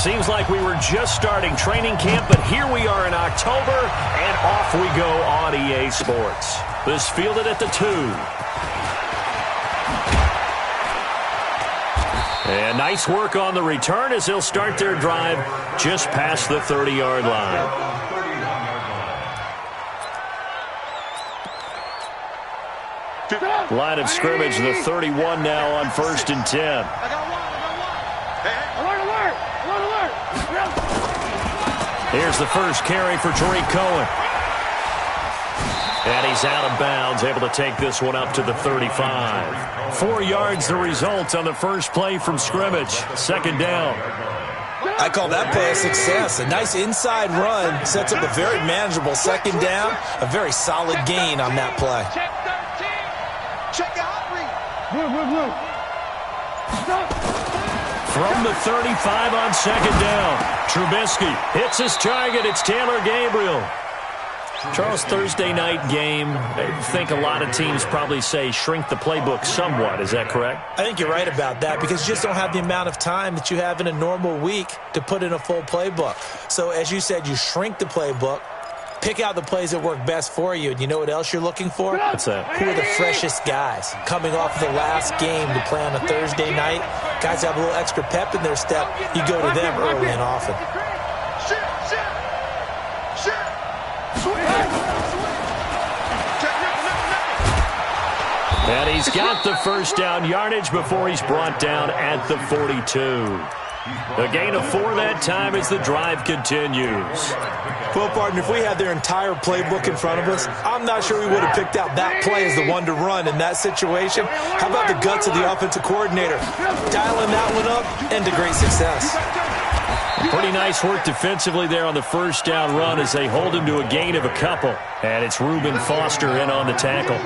Seems like we were just starting training camp, but here we are in October, and off we go on EA Sports. This fielded at the 2. And nice work on the return as they'll start their drive just past the 30-yard line. Line of scrimmage, the 31 now on 1st and 10. Here's the first carry for Tariq Cohen. And he's out of bounds, able to take this one up to the 35. 4 yards the result on the first play from scrimmage. 2nd down. I call that play a success. A nice inside run sets up a very manageable 2nd down. A very solid gain on that play. Check out From the 35 on 2nd down. Trubisky hits his target. It's Taylor Gabriel. Charles, Thursday night game, I think a lot of teams probably say shrink the playbook somewhat. Is that correct? I think you're right about that because you just don't have the amount of time that you have in a normal week to put in a full playbook. So as you said, you shrink the playbook, pick out the plays that work best for you, and you know what else you're looking for? What's that? Who are the freshest guys coming off of the last game to play on a Thursday night? Guys have a little extra pep in their step. You go to them early and often. And he's got the first down yardage before he's brought down at the 42. A gain of 4 that time as the drive continues. Well, partner, if we had their entire playbook in front of us, I'm not sure we would have picked out that play as the one to run in that situation. How about the guts of the offensive coordinator? Dialing that one up and to great success. Pretty nice work defensively there on the first down run as they hold him to a gain of a couple. And it's Reuben Foster in on the tackle.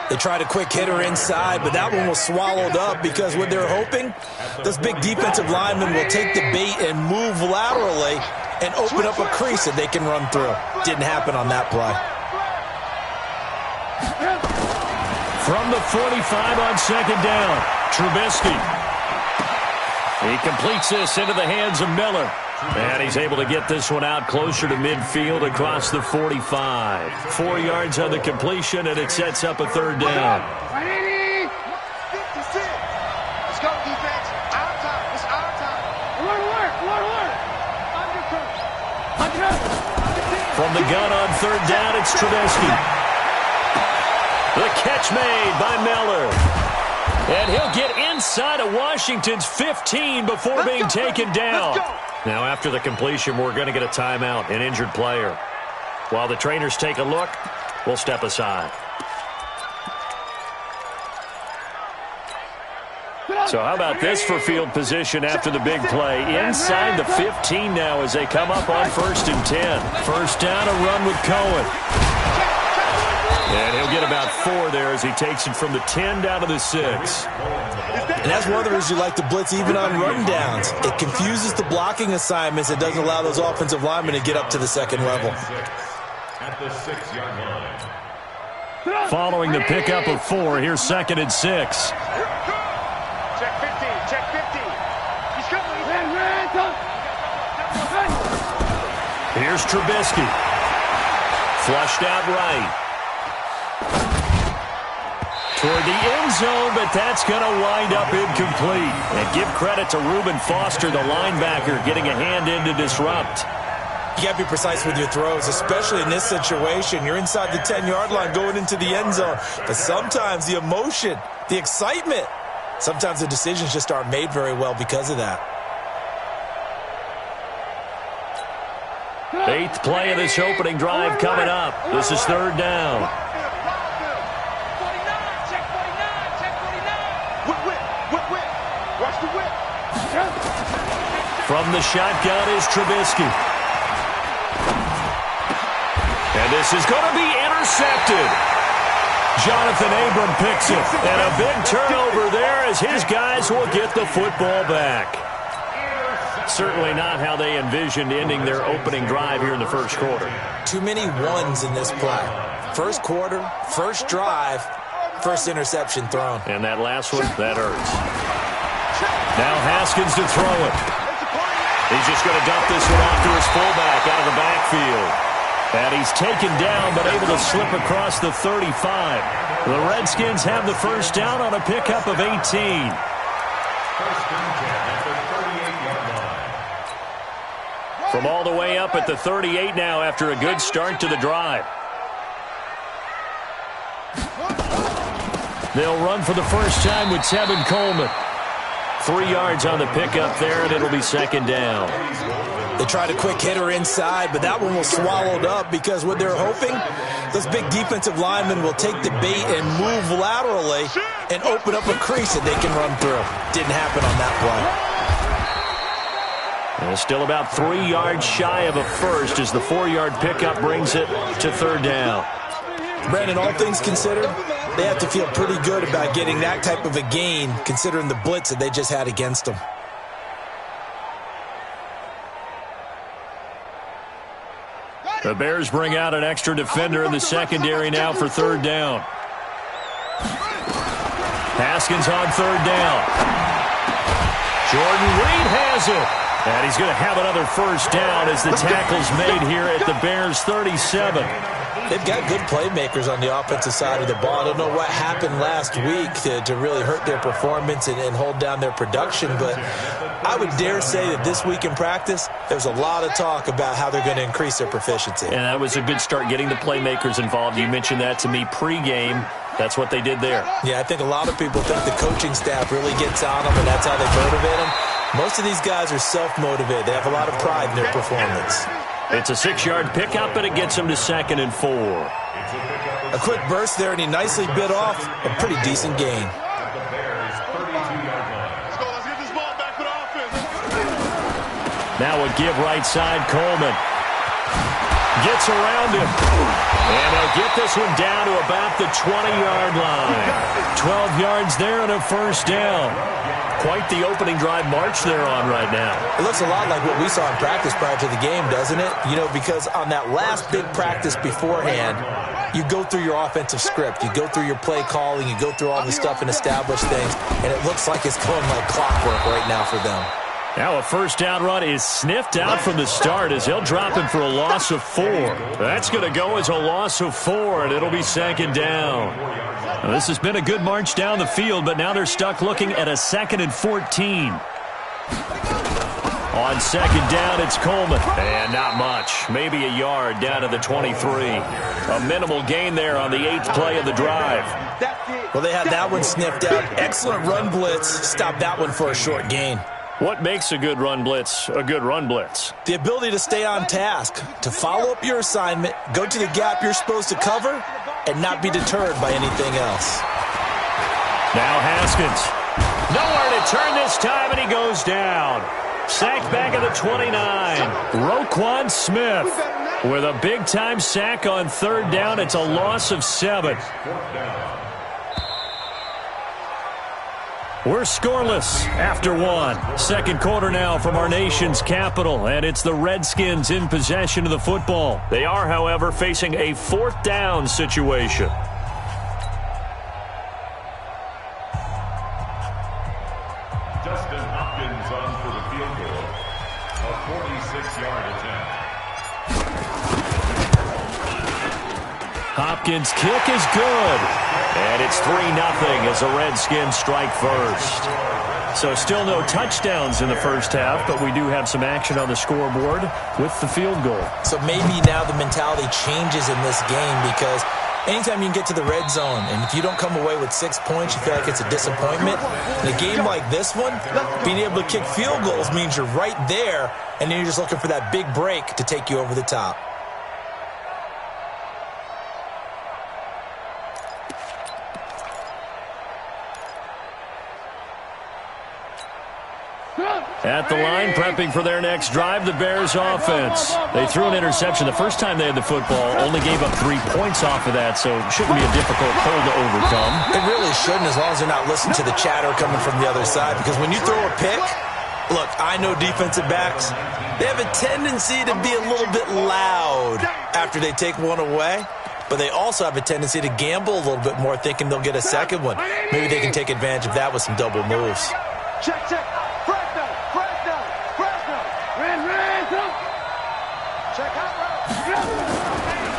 They tried a quick hitter inside, but that one was swallowed up because what they're hoping, those big defensive linemen will take the bait and move laterally and open up a crease that they can run through. Didn't happen on that play. From the 45 on 2nd down, Trubisky. He completes this into the hands of Miller. And he's able to get this one out closer to midfield across the 45. 4 yards on the completion, and it sets up a 3rd down. Let's go, defense. Our time. It's our time. From the gun on 3rd down, it's Trubisky. The catch made by Miller. And he'll get inside of Washington's 15 before being taken down. Now, after the completion, we're going to get a timeout, an injured player. While the trainers take a look, we'll step aside. So how about this for field position after the big play? Inside the 15 now as they come up on 1st and 10. First down, a run with Cohen. And he'll get about 4 there as he takes it from the 10 down to the 6. And that's one of the reasons you like to blitz even on rundowns. It confuses the blocking assignments. It doesn't allow those offensive linemen to get up to the 2nd level. At the 6-yard line. Following the pickup of 4, here's 2nd and 6. Check 15. Check 15. He's coming. Here's Trubisky. Flushed out right. Toward the end zone, but that's going to wind up incomplete. And give credit to Reuben Foster, the linebacker, getting a hand in to disrupt. You got to be precise with your throws, especially in this situation. You're inside the 10-yard line going into the end zone. But sometimes the emotion, the excitement, sometimes the decisions just aren't made very well because of that. 8th play of this opening drive coming up. This is 3rd down. From the shotgun is Trubisky. And this is going to be intercepted. Jonathan Abram picks it. And a big turnover there as his guys will get the football back. Certainly not how they envisioned ending their opening drive here in the first quarter. Too many ones in this play. First quarter, first drive, first interception thrown. And that last one, that hurts. Now Haskins to throw it. He's just going to dump this one off to his fullback out of the backfield. And he's taken down but able to slip across the 35. The Redskins have the first down on a pickup of 18. First and 10 at the 38-yard line. From all the way up at the 38 now after a good start to the drive. They'll run for the first time with Tevin Coleman. 3 yards on the pickup there, and it'll be second down. They tried a quick hitter inside, but that one was swallowed up because what they're hoping, those big defensive linemen will take the bait and move laterally and open up a crease that they can run through. Didn't happen on that play. And still about 3 yards shy of a first as the 4-yard pickup brings it to third down. Brandon, all things considered, they have to feel pretty good about getting that type of a gain considering the blitz that they just had against them. The Bears bring out an extra defender in the secondary now for third down. Haskins on third down. Jordan Reed has it. And he's going to have another first down as the tackle's made here at the Bears' 37. They've got good playmakers on the offensive side of the ball. I don't know what happened last week to really hurt their performance and hold down their production, but I would dare say that this week in practice, there's a lot of talk about how they're going to increase their proficiency. And that was a good start getting the playmakers involved. You mentioned that to me pregame. That's what they did there. Yeah, I think a lot of people think the coaching staff really gets on them, and that's how they motivate them. Most of these guys are self-motivated. They have a lot of pride in their performance. It's a 6-yard pickup, and it gets him to 2nd and 4. A quick burst there, and he nicely bit off a pretty decent gain. Now a give right side, Coleman. Gets around him. And they'll get this one down to about the 20-yard line. 12 yards there and a first down. Quite the opening drive march they're on right now. It looks a lot like what we saw in practice prior to the game, doesn't it? You know, because on that last big practice beforehand, you go through your offensive script. You go through your play calling. You go through all the stuff and establish things. And it looks like it's going like clockwork right now for them. Now a first down run is sniffed out from the start as he'll drop him for a loss of 4. That's going to go as a loss of 4, and it'll be second down. Now, this has been a good march down the field, but now they're stuck looking at a 2nd and 14. On second down, it's Coleman. And not much. Maybe a yard down to the 23. A minimal gain there on the 8th play of the drive. Well, they had that one sniffed out. Excellent run blitz. Stopped that one for a short gain. What makes a good run blitz a good run blitz? The ability to stay on task, to follow up your assignment, go to the gap you're supposed to cover, and not be deterred by anything else. Now Haskins. Nowhere to turn this time, and he goes down. Sacked back at the 29. Roquan Smith with a big-time sack on third down. It's a loss of 7. We're scoreless after 1. Second quarter now from our nation's capital, and it's the Redskins in possession of the football. They are, however, facing a 4th down situation. Justin Hopkins on for the field goal. A 46-yard attempt. Hopkins' kick is good. And it's 3-0 as the Redskins strike first. So still no touchdowns in the first half, but we do have some action on the scoreboard with the field goal. So maybe now the mentality changes in this game because anytime you can get to the red zone, and if you don't come away with 6 points, you feel like it's a disappointment. In a game like this one, being able to kick field goals means you're right there, and then you're just looking for that big break to take you over the top. At the line, prepping for their next drive, the Bears offense. They threw an interception the first time they had the football, only gave up 3 points off of that, so it shouldn't be a difficult hole to overcome. It really shouldn't, as long as they're not listening to the chatter coming from the other side, because when you throw a pick, look, I know defensive backs, they have a tendency to be a little bit loud after they take one away, but they also have a tendency to gamble a little bit more, thinking they'll get a second one. Maybe they can take advantage of that with some double moves. Check, check.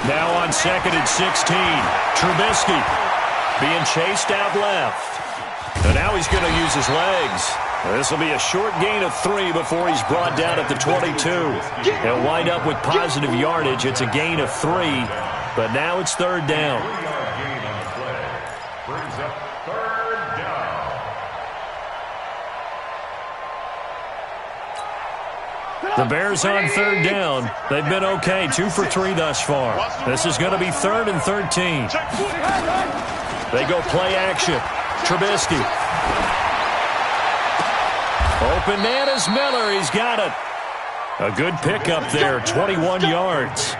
Now on 2nd and 16. Trubisky being chased out left. And now he's going to use his legs. This will be a short gain of 3 before he's brought down at the 22. He'll wind up with positive yardage. It's a gain of 3, but now it's 3rd down. Brings up 3rd down. The Bears on 3rd down. They've been okay, 2 for 3 thus far. This is going to be 3rd and 13. They go play action. Trubisky. Open man is Miller. He's got it. A good pickup there, 21 yards.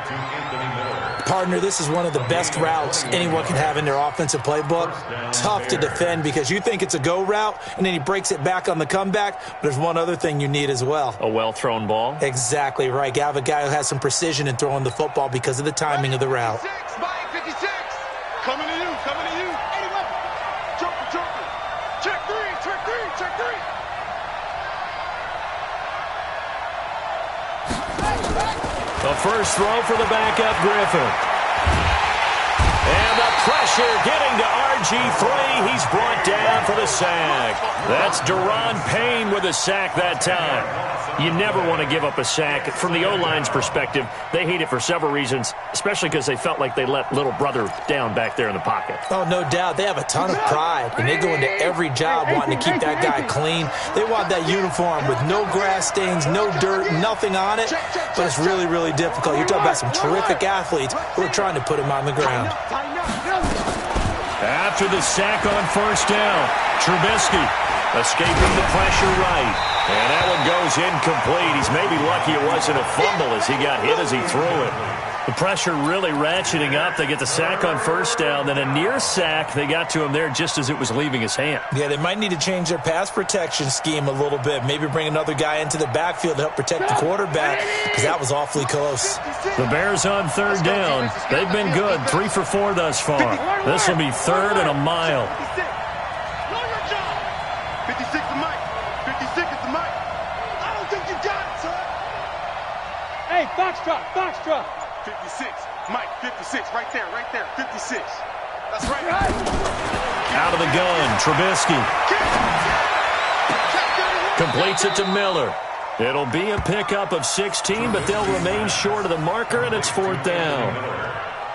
Partner, this is one of the best routes anyone can have in their offensive playbook. Tough to defend because you think it's a go route, and then he breaks it back on the comeback. But there's one other thing you need as well. A well-thrown ball. Exactly right. You have a guy who has some precision in throwing the football because of the timing of the route. 56, Mike, 56. Coming to you, coming to you. 81. Joker, Joker. Check 3, check 3, check 3. The first throw for the backup, Griffin. And the pressure getting to RG3. He's brought down for the sack. That's Daron Payne with a sack that time. You never want to give up a sack. From the O-line's perspective, they hate it for several reasons, especially because they felt like they let little brother down back there in the pocket. Oh, no doubt. They have a ton of pride, and they go into every job wanting to keep that guy clean. They want that uniform with no grass stains, no dirt, nothing on it, but it's really, really difficult. You're talking about some terrific athletes who are trying to put him on the ground. After the sack on first down, Trubisky escaping the pressure right. And that one goes incomplete. He's maybe lucky it wasn't a fumble as he got hit as he threw it. The pressure really ratcheting up. They get the sack on first down. Then a near sack. They got to him there just as it was leaving his hand. Yeah, they might need to change their pass protection scheme a little bit. Maybe bring another guy into the backfield to help protect the quarterback because that was awfully close. The Bears on third down. They've been good. 3 for 4 thus far. This will be 3rd and a mile. 56 to Mike. 56 is the Mike. I don't think you got it, son. Hey, box drop, box drop. 56, Mike, 56, right there, 56. That's right. Out of the gun, Trubisky. Completes it to Miller. It'll be a pickup of 16, but they'll remain short of the marker, and it's 4th down.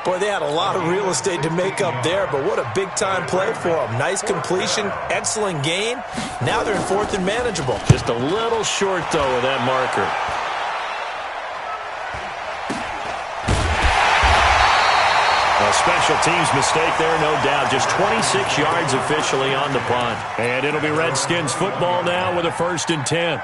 Boy, they had a lot of real estate to make up there, but what a big-time play for them. Nice completion, excellent gain. Now they're in 4th and manageable. Just a little short, though, of that marker. A special teams mistake there, no doubt. Just 26 yards officially on the punt. And it'll be Redskins football now with a 1st and 10.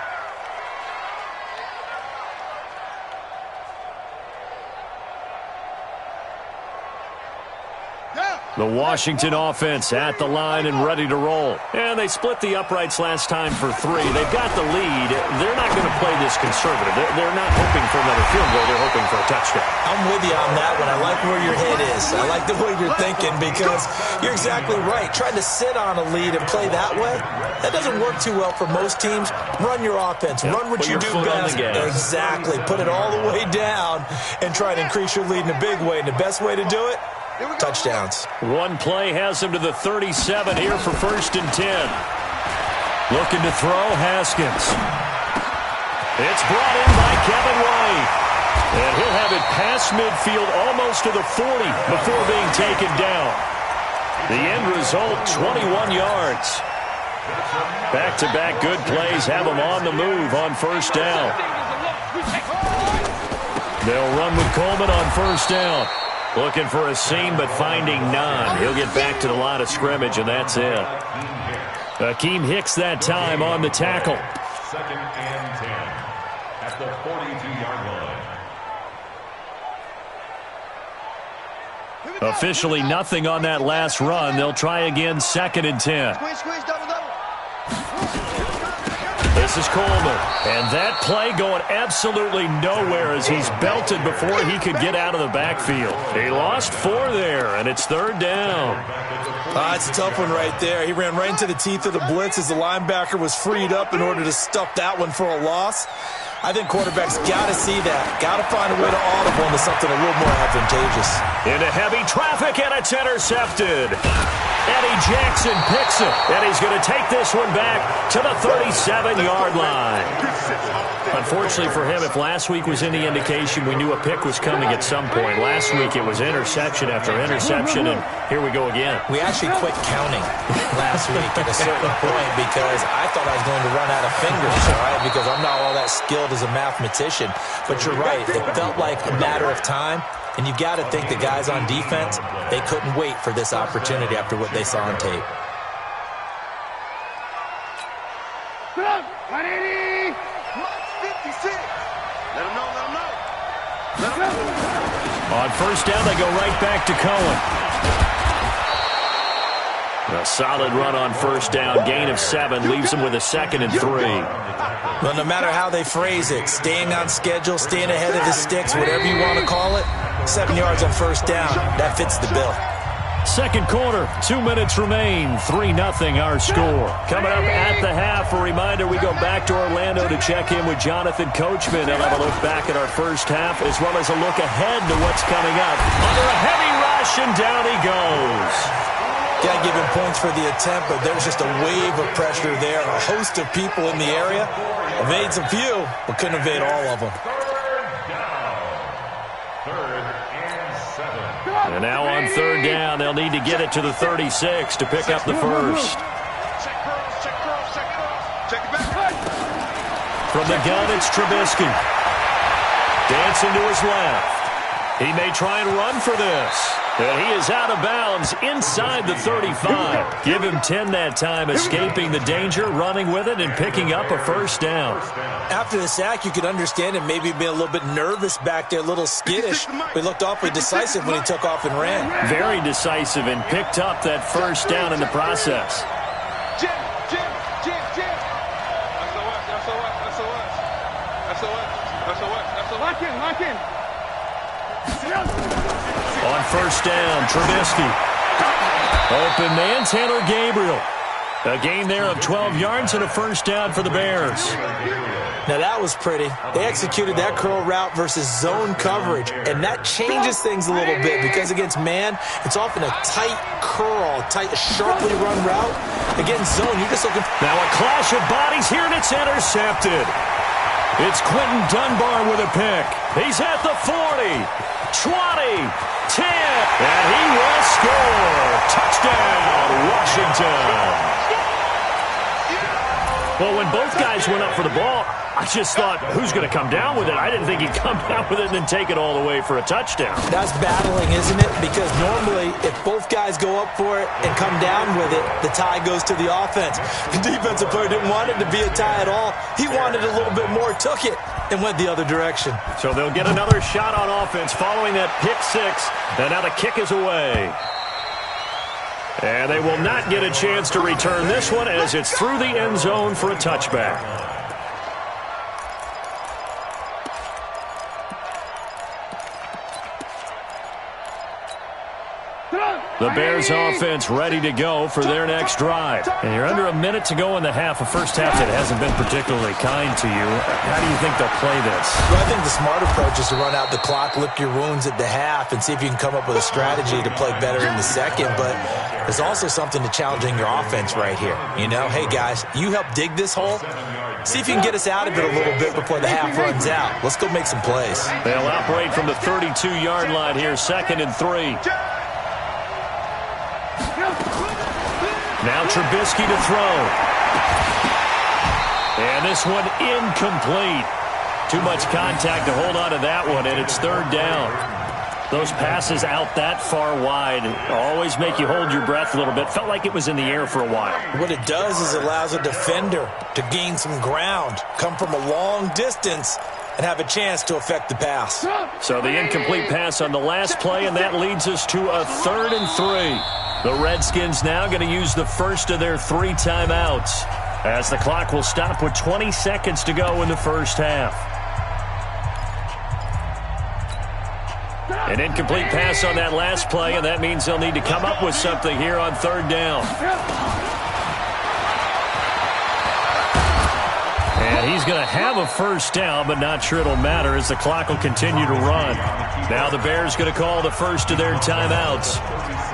The Washington offense at the line and ready to roll. And they split the uprights last time for 3. They've got the lead. They're not going to play this conservative. They're not hoping for another field goal. They're hoping for a touchdown. I'm with you on that one. I like where your head is. I like the way you're thinking because you're exactly right. Trying to sit on a lead and play that way, that doesn't work too well for most teams. Run your offense. Run what you do best. Exactly. Put it all the way down and try to increase your lead in a big way. And the best way to do it, touchdowns. One play has him to the 37 here for 1st and 10. Looking to throw, Haskins. It's brought in by Kevin White. And he'll have it past midfield almost to the 40 before being taken down. The end result, 21 yards. Back-to-back good plays have him on the move on 1st down. They'll run with Coleman on 1st down. Looking for a seam, but finding none. He'll get back to the line of scrimmage, and that's it. Akeem Hicks that time on the tackle. 2nd and 10 at the 42-yard line. Officially nothing on that last run. They'll try again 2nd and 10. Squeeze, double. This is Coleman. And that play going absolutely nowhere as he's belted before he could get out of the backfield. He lost 4 there, and it's 3rd down. It's a tough one right there. He ran right into the teeth of the blitz as the linebacker was freed up in order to stuff that one for a loss. I think quarterbacks got to see that. Got to find a way to audible into something a little more advantageous. Into heavy traffic, and it's intercepted. Eddie Jackson picks it, and he's going to take this one back to the 37-yard line. Unfortunately for him, if last week was any indication, we knew a pick was coming at some point. Last week it was interception after interception, and here we go again. We actually quit counting last week at a certain point because I thought I was going to run out of fingers, all right, because I'm not all that skilled as a mathematician. But you're right, it felt like a matter of time. And you've got to think the guys on defense, they couldn't wait for this opportunity after what they saw on tape. 180! 56! Let them know, let them know. Let them know. On first down, they go right back to Cohen. A solid run on first down. Gain of 7 leaves them with a 2nd and 3. Well, no matter how they phrase it, staying on schedule, staying ahead of the sticks, whatever you want to call it, 7 yards on first down, that fits the bill. Second quarter, 2 minutes remain, 3-0 our score. Coming up at the half, a reminder we go back to Orlando to check in with Jonathan Coachman. He'll have a look back at our first half as well as a look ahead to what's coming up. Under a heavy rush, and down he goes. Got to give him points for the attempt, but there's just a wave of pressure there. A host of people in the area. Evades a few, but couldn't evade all of them. And now on third down, they'll need to get it to the 36 to pick up the first. From the gun, it's Trubisky. Dancing to his left. He may try and run for this. And he is out of bounds inside the 35. Give him 10 that time, escaping the danger, running with it, and picking up a first down. After the sack, you could understand him maybe being a little bit nervous back there, a little skittish. But he looked awfully decisive when he took off and ran. Very decisive and picked up that first down in the process. Jim. Lock in. On first down, Trubisky. Open man, Taylor Gabriel. A gain there of 12 yards and a first down for the Bears. Now that was pretty. They executed that curl route versus zone coverage, and that changes things a little bit because against man, it's often a tight curl, tight, sharply run route. Against zone, you're just looking. Now a clash of bodies here, and it's intercepted. It's Quentin Dunbar with a pick. He's at the 40, 20, 10, and he will score. Touchdown, Washington. Well, when both guys went up for the ball, I just thought, who's going to come down with it? I didn't think he'd come down with it and then take it all the way for a touchdown. That's battling, isn't it? Because normally, if both guys go up for it and come down with it, the tie goes to the offense. The defensive player didn't want it to be a tie at all. He wanted a little bit more, took it, and went the other direction. So they'll get another shot on offense following that pick six, and now the kick is away. And they will not get a chance to return this one as it's through the end zone for a touchback. The Bears offense ready to go for their next drive. And you're under a minute to go in the half, a first half that hasn't been particularly kind to you. How do you think they'll play this? Well, I think the smart approach is to run out the clock, lick your wounds at the half, and see if you can come up with a strategy to play better in the second. But there's also something to challenging your offense right here. You know, hey, guys, you help dig this hole. See if you can get us out of it a little bit before the half runs out. Let's go make some plays. They'll operate from the 32-yard line here, 2nd and 3. Now Trubisky to throw. And this one incomplete. Too much contact to hold on to that one, and it's 3rd down. Those passes out that far wide always make you hold your breath a little bit. Felt like it was in the air for a while. What it does is it allows a defender to gain some ground, come from a long distance, and have a chance to affect the pass. So the incomplete pass on the last play, and that leads us to a 3rd and 3. The Redskins now going to use the first of their 3 timeouts as the clock will stop with 20 seconds to go in the first half. An incomplete pass on that last play, and that means they'll need to come up with something here on 3rd down. And And he's going to have a first down, but not sure it'll matter as the clock will continue to run. Now the Bears going to call the first of their timeouts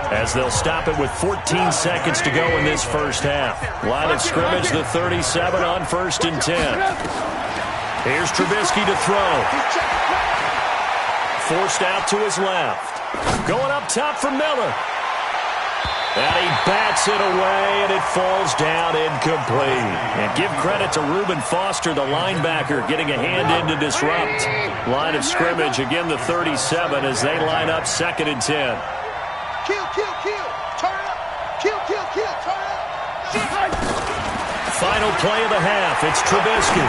as they'll stop it with 14 seconds to go in this first half. Line of scrimmage, the 37 on 1st and 10. Here's Trubisky to throw. Forced out to his left. Going up top for Miller. And he bats it away, and it falls down incomplete. And give credit to Reuben Foster, the linebacker, getting a hand in to disrupt. Line of scrimmage, again the 37 as they line up 2nd and 10. Kill, kill, kill. Turn up. Kill, kill, kill. Turn up. Final play of the half. It's Trubisky.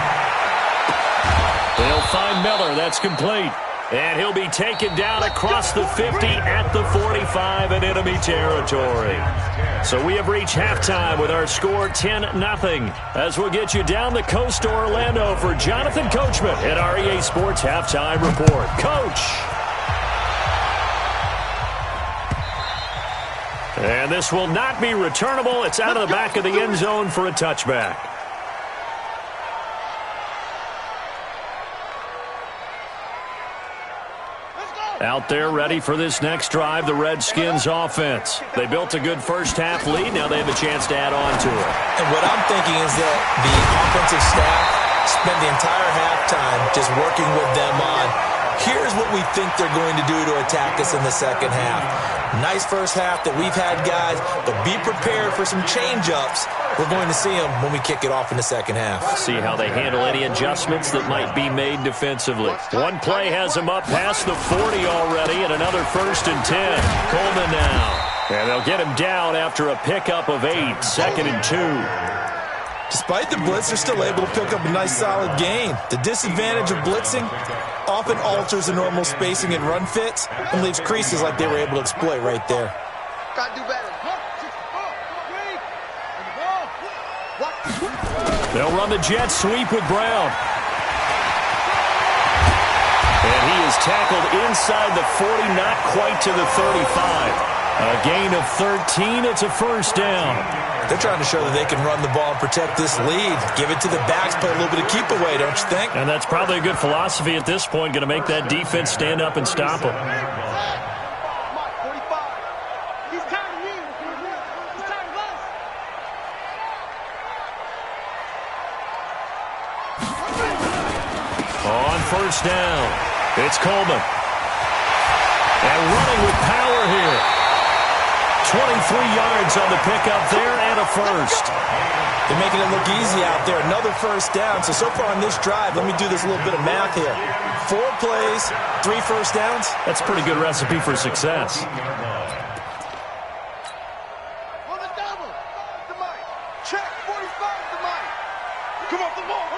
They'll find Miller. That's complete. And he'll be taken down across the 50 at the 45 in enemy territory. So we have reached halftime with our score 10-0. As we'll get you down the coast to Orlando for Jonathan Coachman at our EA Sports Halftime Report. Coach! And this will not be returnable. It's out of the back of the end zone for a touchback. Out there ready for this next drive, the Redskins offense. They built a good first half lead. Now they have a chance to add on to it. And what I'm thinking is that the offensive staff spent the entire halftime just working with them on, here's what we think they're going to do to attack us in the second half. Nice first half that we've had, guys, but be prepared for some change-ups. We're going to see them when we kick it off in the second half. See how they handle any adjustments that might be made defensively. One play has them up past the 40 already, and another 1st and 10. Coleman now. And they'll get him down after a pickup of 8, 2nd and 2. Despite the blitz, they're still able to pick up a nice solid gain. The disadvantage of blitzing often alters the normal spacing and run fits and leaves creases like they were able to exploit right there. Gotta do better. They'll run the jet sweep with Brown. And he is tackled inside the 40, not quite to the 35. A gain of 13. It's a first down. They're trying to show that they can run the ball and protect this lead. Give it to the backs, play a little bit of keep away, don't you think? And that's probably a good philosophy at this point, going to make that defense stand up and stop them. On first down, it's Coleman. And running with power here. 23 yards on the pickup there and a first. They're making it look easy out there. Another first down. So far on this drive, let me do this little bit of math here. 4 plays, 3 first downs. That's a pretty good recipe for success. On the double. The mic. Check 45 the mic. Come on, the ball.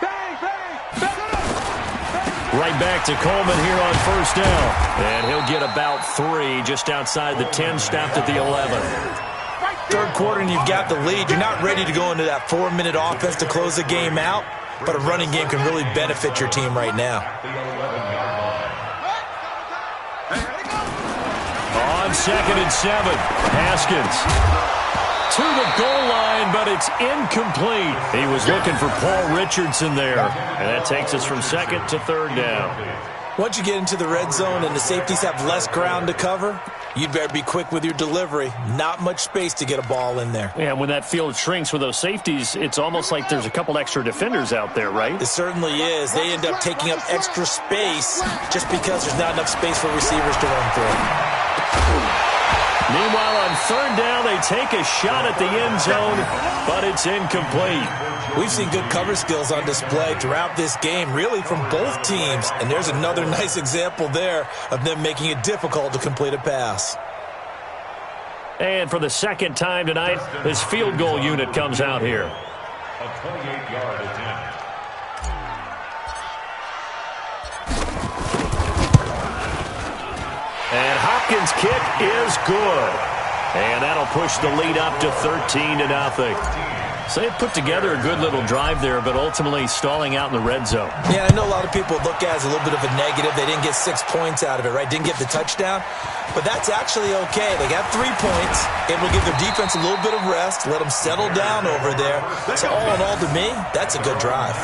Bang, bang, bang. Right back to Coleman here on first down. And he'll get about 3 just outside the 10, stopped at the 11. Third quarter and you've got the lead. You're not ready to go into that 4-minute offense to close the game out, but a running game can really benefit your team right now. On 2nd and 7, Haskins to the goal line, but it's incomplete. He was looking for Paul Richardson there, and that takes us from 2nd to 3rd down. Once you get into the red zone and the safeties have less ground to cover, you'd better be quick with your delivery. Not much space to get a ball in there. Yeah, when that field shrinks with those safeties, it's almost like there's a couple extra defenders out there, right? It certainly is. They end up taking up extra space just because there's not enough space for receivers to run through. Meanwhile, on 3rd down, they take a shot at the end zone, but it's incomplete. We've seen good cover skills on display throughout this game, really from both teams. And there's another nice example there of them making it difficult to complete a pass. And for the 2nd time tonight, this field goal unit comes out here. A 28-yard attempt. And Hopkins' kick is good. And that'll push the lead up to 13-0. So they put together a good little drive there, but ultimately stalling out in the red zone. Yeah, I know a lot of people look at it as a little bit of a negative. They didn't get 6 points out of it, right? Didn't get the touchdown. But that's actually okay. They got 3 points. It will give their defense a little bit of rest, let them settle down over there. So all in all, to me, that's a good drive.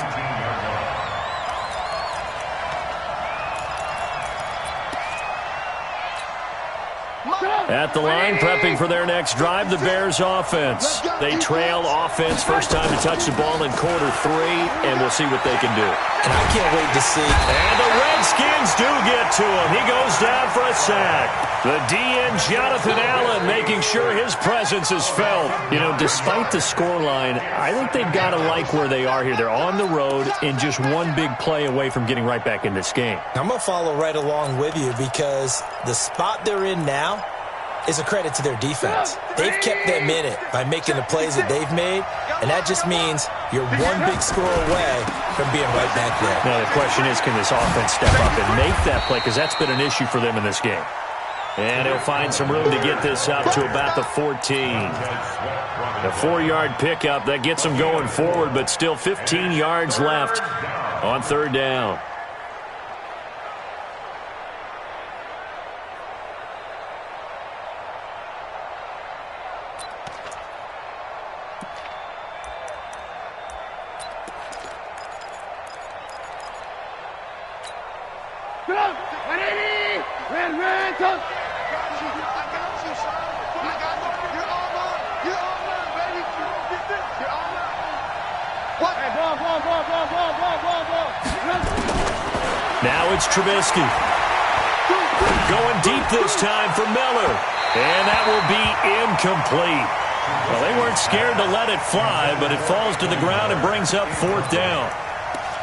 At the line, prepping for their next drive, the Bears offense. They trail offense, first time to touch the ball in quarter 3, and we'll see what they can do. And I can't wait to see. And the Redskins do get to him. He goes down for a sack. The DN, Jonathan Allen, making sure his presence is felt. You know, despite the scoreline, I think they've got to like where they are here. They're on the road and just one big play away from getting right back in this game. I'm going to follow right along with you because the spot they're in now is a credit to their defense. They've kept them in it by making the plays that they've made, and that just means you're one big score away from being right back there. Now the question is, can this offense step up and make that play? Because that's been an issue for them in this game. And he'll find some room to get this up to about the 14. A 4-yard pickup, that gets them going forward, but still 15 yards left on third down. Now it's Trubisky. Going deep this time for Miller. And that will be incomplete. Well, they weren't scared to let it fly, but it falls to the ground and brings up fourth down.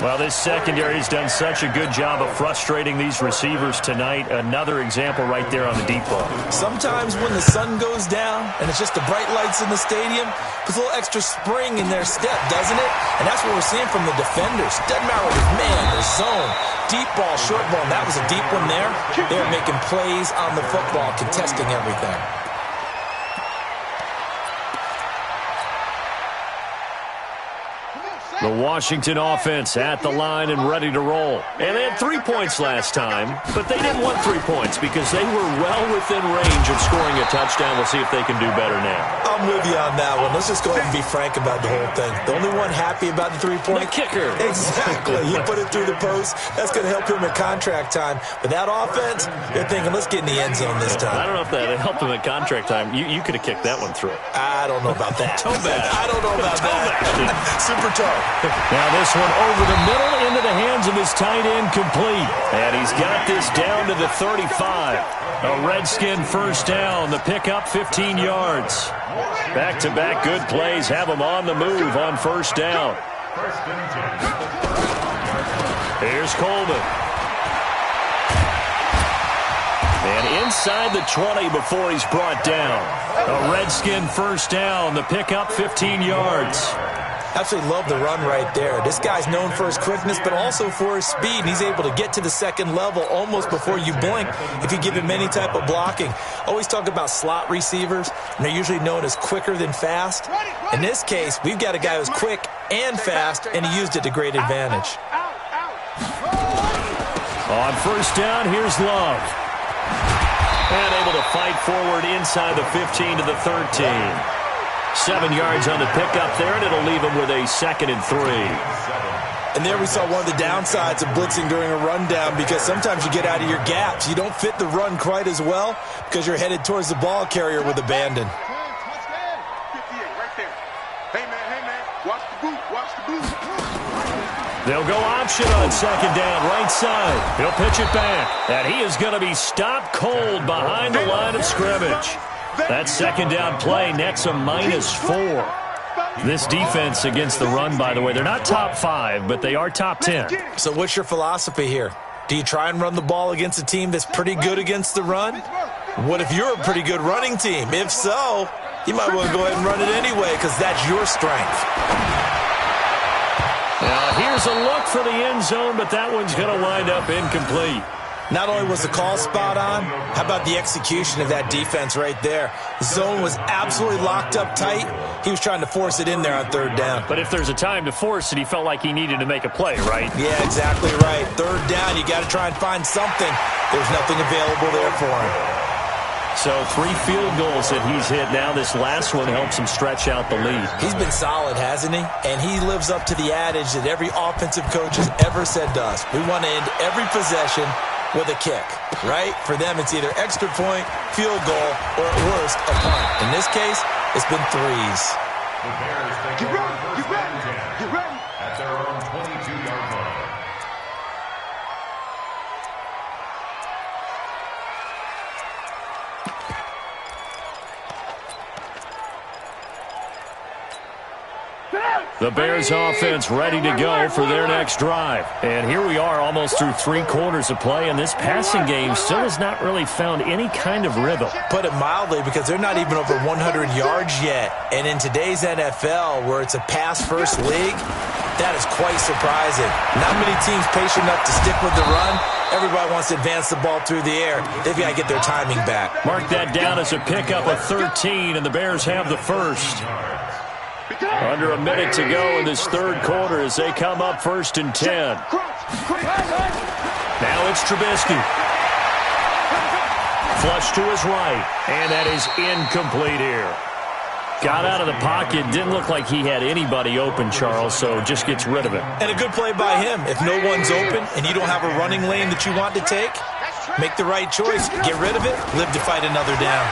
Well, this secondary has done such a good job of frustrating these receivers tonight. Another example right there on the deep ball. Sometimes when the sun goes down and it's just the bright lights in the stadium, puts a little extra spring in their step, doesn't it? And that's what we're seeing from the defenders. Doesn't matter if it's man or zone, deep ball, short ball. And that was a deep one there. They're making plays on the football, contesting everything. The Washington offense at the line and ready to roll. And they had 3 points last time, but they didn't want 3 points because they were well within range of scoring a touchdown. We'll see if they can do better now. I'm with you on that one. Let's just go ahead and be frank about the whole thing. The only one happy about the 3-point? The kicker. Exactly. He put it through the post. That's going to help him at contract time. But that offense, they're thinking, let's get in the end zone this time. I don't know if that helped him at contract time. You could have kicked that one through. I don't know about that. Toe bash. I don't know about that. Super toe. Now this one over the middle into the hands of his tight end, complete. And he's got this down to the 35. A Redskin first down. The pickup 15 yards. Back-to-back good plays have him on the move on first down. Here's Coleman. And inside the 20 before he's brought down. A Redskin first down. The pickup 15 yards. Absolutely love the run right there. This guy's known for his quickness, but also for his speed. And he's able to get to the second level almost before you blink if you give him any type of blocking. Always talk about slot receivers, and they're usually known as quicker than fast. In this case, we've got a guy who's quick and fast, and he used it to great advantage. On first down, here's Love. And able to fight forward inside the 15 to the 13. 7 yards on the pickup there, and it'll leave him with a 2nd and 3. And there we saw one of the downsides of blitzing during a rundown, because sometimes you get out of your gaps. You don't fit the run quite as well because you're headed towards the ball carrier with abandon. 58 right there. Hey, man, watch the boot, watch the boot. They'll go option on second down, right side. He'll pitch it back, and he is going to be stopped cold behind the line of scrimmage. That second down play nets a -4. This defense against the run, by the way, they're not top 5, but they are top 10. So what's your philosophy here? Do you try and run the ball against a team that's pretty good against the run? What if you're a pretty good running team? If so, you might want to go ahead and run it anyway because that's your strength. Now here's a look for the end zone, but that one's going to wind up incomplete. Not only was the call spot on, how about the execution of that defense right there? The zone was absolutely locked up tight. He was trying to force it in there on third down. But if there's a time to force it, he felt like he needed to make a play, right? Yeah, exactly right. Third down, you got to try and find something. There's nothing available there for him. So 3 field goals that he's hit now. This last one helps him stretch out the lead. He's been solid, hasn't he? And he lives up to the adage that every offensive coach has ever said to us. We want to end every possession with a kick, right? For them, it's either extra point, field goal, or at worst, a punt. In this case, it's been threes. The Bears take over first and 10 at their own 22-yard line. The Bears offense ready to go for their next drive. And here we are almost through 3 quarters of play, and this passing game still has not really found any kind of rhythm. Put it mildly, because they're not even over 100 yards yet. And in today's NFL, where it's a pass-first league, that is quite surprising. Not many teams patient enough to stick with the run. Everybody wants to advance the ball through the air. They've got to get their timing back. Mark that down as a pickup of 13, and the Bears have the first. Under a minute to go in this third quarter as they come up first and 10. Now it's Trubisky. Flush to his right, and that is incomplete here. Got out of the pocket, didn't look like he had anybody open, Charles, so just gets rid of it. And a good play by him. If no one's open and you don't have a running lane that you want to take, make the right choice, get rid of it, live to fight another down.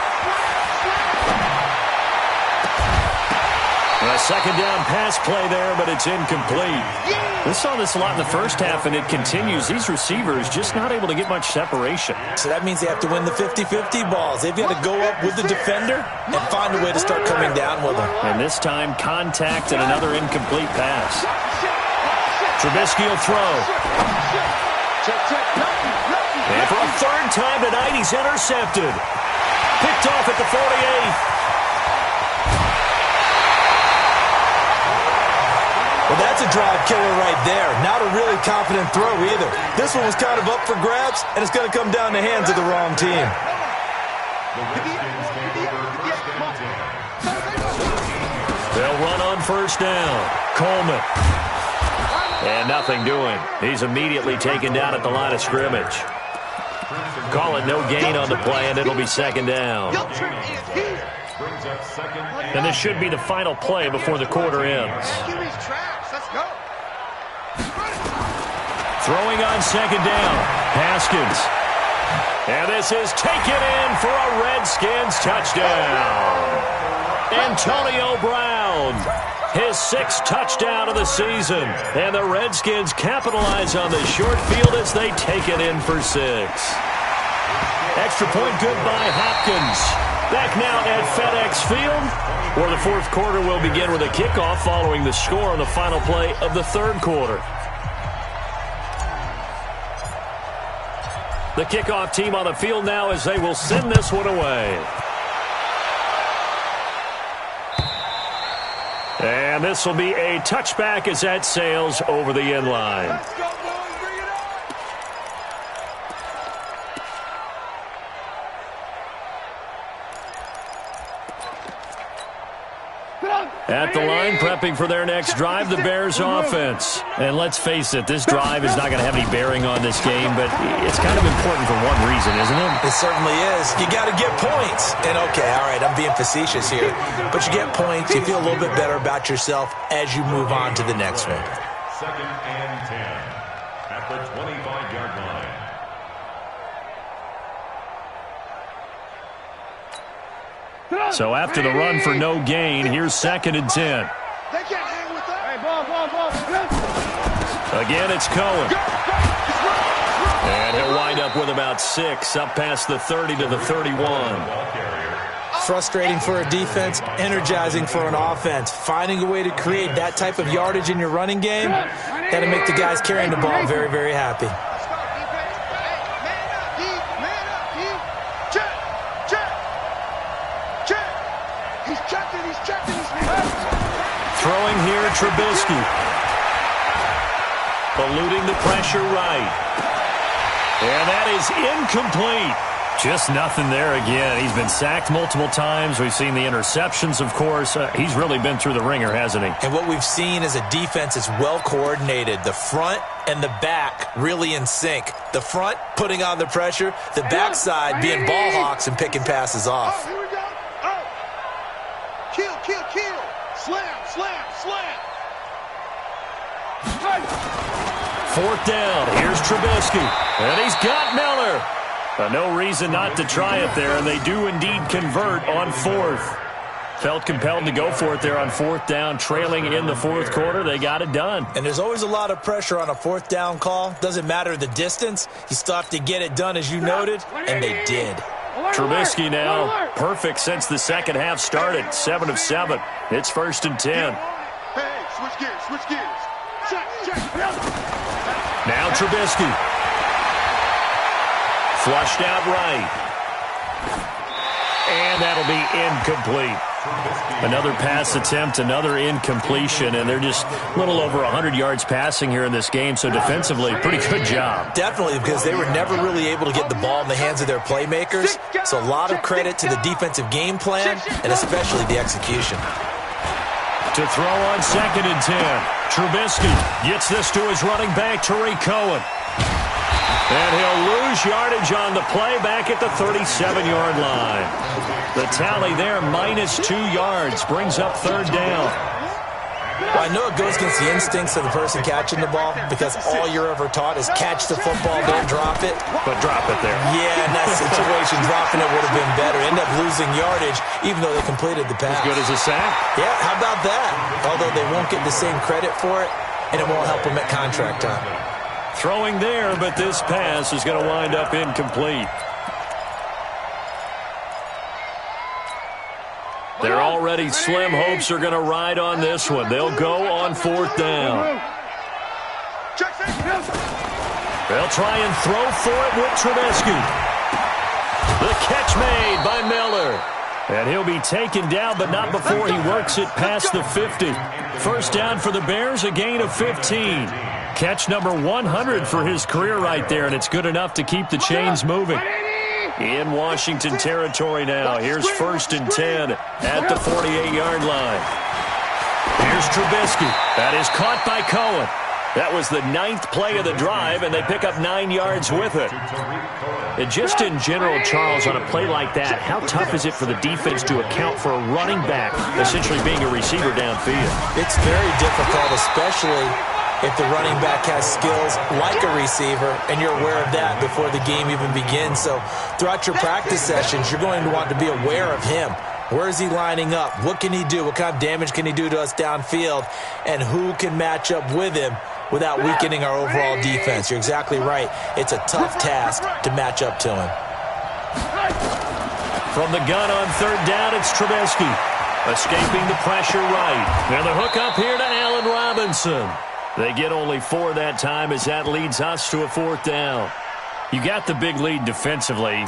A second down pass play there, but it's incomplete. We saw this a lot in the first half, and it continues. These receivers just not able to get much separation. So that means they have to win the 50-50 balls. They've got to go up with the defender and find a way to start coming down with them. And this time, contact and another incomplete pass. Trubisky will throw. And for a third time tonight, he's intercepted. Picked off at the 48th. Well, that's a drive killer right there. Not a really confident throw either. This one was kind of up for grabs, and it's going to come down the hands of the wrong team. They'll run on first down. Coleman. And nothing doing. He's immediately taken down at the line of scrimmage. Call it no gain on the play, and it'll be second down. And this should be the final play before the quarter ends. Throwing on second down, Haskins. And this is taken in for a Redskins touchdown. Antonio Brown, his 6th touchdown of the season. And the Redskins capitalize on the short field as they take it in for 6. Extra point good by Hopkins. Back now at FedEx Field, where the fourth quarter will begin with a kickoff following the score on the final play of the third quarter. The kickoff team on the field now as they will send this one away. And this will be a touchback as that sails over the end line. At the line, prepping for their next drive, the Bears offense. And let's face it, this drive is not going to have any bearing on this game, but it's kind of important for one reason, isn't it? It certainly is. You got to get points. And okay, all right, I'm being facetious here. But you get points, you feel a little bit better about yourself as you move on to the next one. Second and 10 at the 25-yard line. So after the run for no gain, here's second and 10. Again, it's Cohen. And he'll wind up with about 6, up past the 30 to the 31. Frustrating for a defense, energizing for an offense. Finding a way to create that type of yardage in your running game, that'll make the guys carrying the ball very, very happy. Throwing here, Trubisky. Eluding the pressure right. And that is incomplete. Just nothing there again. He's been sacked multiple times. We've seen the interceptions, of course. He's really been through the ringer, hasn't he? And what we've seen is a defense is well coordinated. The front and the back really in sync. The front putting on the pressure. The backside being ball hawks and picking passes off. Oh, here we go. Oh. Kill, kill, kill. Slam, slam, slam. Fourth down. Here's Trubisky. And he's got Miller. No reason not to try it there, and they do indeed convert on fourth. Felt compelled to go for it there on fourth down, trailing in the fourth quarter. They got it done. And there's always a lot of pressure on a fourth down call. Doesn't matter the distance. You still have to get it done, as you noted, and they did. Trubisky now, perfect since the second half started. 7 of 7. It's 1st and 10. Hey, switch gears, switch gears. Check, check. Now Trubisky. Flushed out right. And that'll be incomplete. Another pass attempt, another incompletion, and they're just a little over 100 yards passing here in this game, so defensively, pretty good job. Definitely, because they were never really able to get the ball in the hands of their playmakers, so a lot of credit to the defensive game plan and especially the execution. To throw on 2nd and 10. Trubisky gets this to his running back, Tariq Cohen. And he'll lose yardage on the play back at the 37-yard line. The tally there, -2 yards, brings up 3rd down. Well, I know it goes against the instincts of the person catching the ball because all you're ever taught is catch the football, don't drop it. But drop it there. Yeah, in that situation, dropping it would have been better. End up losing yardage even though they completed the pass. As good as a sack? Yeah, how about that? Although they won't get the same credit for it, and it won't help them at contract time. Throwing there, but this pass is going to wind up incomplete. Their already slim hopes are going to ride on this one. They'll go on 4th down. They'll try and throw for it with Trubisky. The catch made by Miller. And he'll be taken down, but not before he works it past the 50. 1st down for the Bears, a gain of 15. Catch number 100 for his career right there, and it's good enough to keep the chains moving. In Washington territory now. Here's 1st and 10 at the 48-yard line. Here's Trubisky. That is caught by Cohen. That was the 9th play of the drive, and they pick up 9 yards with it. And just in general, Charles, on a play like that, how tough is it for the defense to account for a running back essentially being a receiver downfield? It's very difficult, especially if the running back has skills like a receiver, and you're aware of that before the game even begins. So throughout your practice sessions, you're going to want to be aware of him. Where is he lining up? What can he do? What kind of damage can he do to us downfield? And who can match up with him without weakening our overall defense? You're exactly right. It's a tough task to match up to him. From the gun on 3rd down, it's Trubisky. Escaping the pressure right. Now the hook up here to Allen Robinson. They get only 4 that time as that leads us to a 4th down. You got the big lead defensively.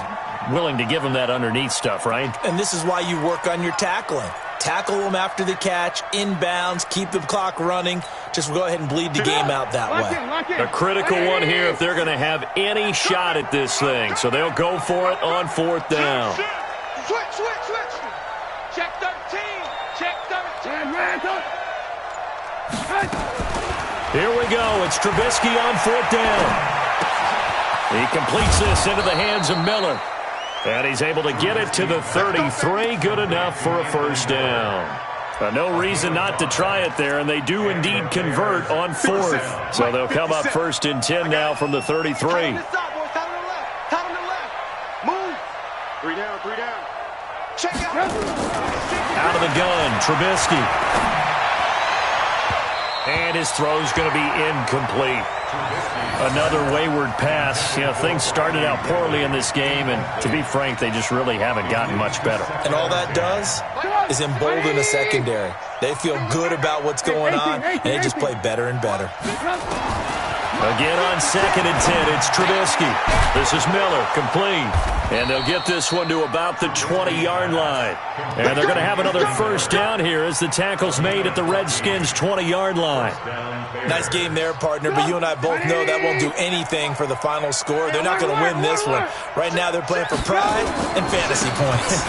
Willing to give them that underneath stuff, right? And this is why you work on your tackling. Tackle them after the catch, inbounds, keep the clock running. Just go ahead and bleed the game out that way. A critical one here if they're going to have any shot at this thing. So they'll go for it on 4th down. Switch, switch, switch. Check 13. Check 13. Here we go. It's Trubisky on 4th down. He completes this into the hands of Miller. And he's able to get it to the 33. Good enough for a 1st down. No reason not to try it there, and they do indeed convert on 4th. So they'll come up 1st and 10 now from the 33. Move. 3 down, 3 down. Check out. Out of the gun, Trubisky. And his throw's going to be incomplete. Another wayward pass. You know, things started out poorly in this game, and to be frank, they just really haven't gotten much better. And all that does is embolden a secondary. They feel good about what's going on, and they just play better and better. Again on 2nd and 10, it's Trubisky. This is Miller, complete. And they'll get this one to about the 20-yard line. And they're going to have another first down here as the tackle's made at the Redskins' 20-yard line. Nice game there, partner, but you and I both know that won't do anything for the final score. They're not going to win this one. Right now they're playing for pride and fantasy points.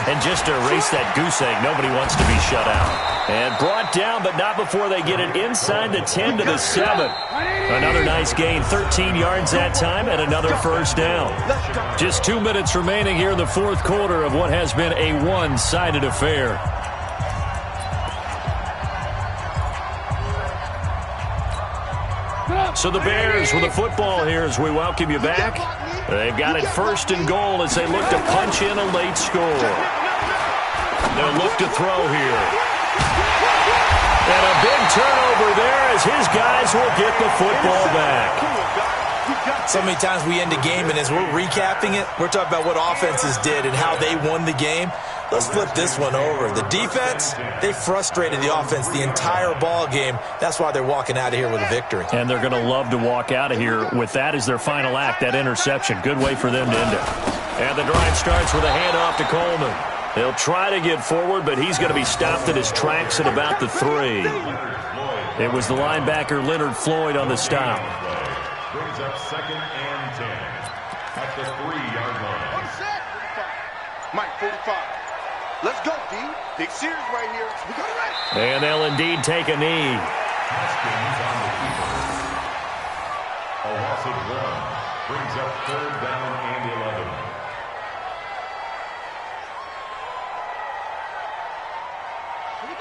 And just to erase that goose egg, nobody wants to be shut out. And brought down, but not before they get it inside the 10 to the 7. Another nice gain, 13 yards that time, and another first down. Just 2 minutes remaining here in the fourth quarter of what has been a one-sided affair. So the Bears with the football here as we welcome you back. They've got it 1st and goal as they look to punch in a late score. They'll look to throw here. And a big turnover there as his guys will get the football back. So many times we end the game, and as we're recapping it, we're talking about what offenses did and how they won the game. Let's flip this one over. The defense, they frustrated the offense the entire ball game. That's why they're walking out of here with a victory. And they're going to love to walk out of here with that as their final act, that interception. Good way for them to end it. And the drive starts with a handoff to Coleman. He'll try to get forward, but he's going to be stopped in his tracks at about the 3. It was the linebacker Leonard Floyd on the stop. Brings up 2nd and 10 at the 3-yard line. Mike, 45. Let's go, D. Big series right here. We got it right. And they'll indeed take a knee. Haskins on the keeper. A loss of 1. Brings up 3rd down and 11.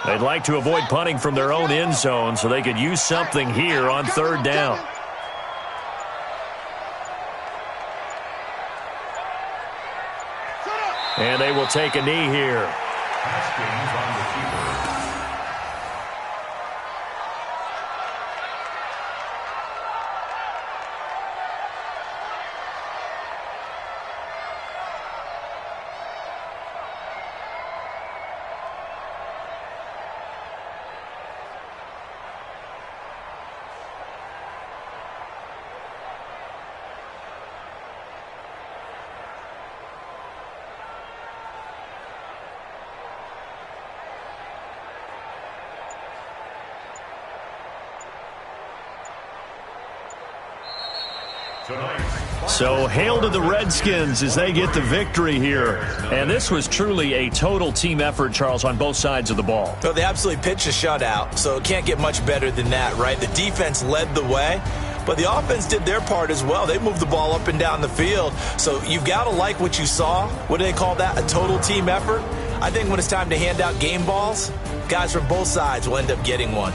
They'd like to avoid punting from their own end zone so they could use something here on 3rd down. And they will take a knee here. Haskins on the keeper. So hail to the Redskins as they get the victory here. And this was truly a total team effort, Charles, on both sides of the ball. So they absolutely pitched a shutout, so it can't get much better than that, right? The defense led the way, but the offense did their part as well. They moved the ball up and down the field. So you've got to like what you saw. What do they call that? A total team effort? I think when it's time to hand out game balls, guys from both sides will end up getting one.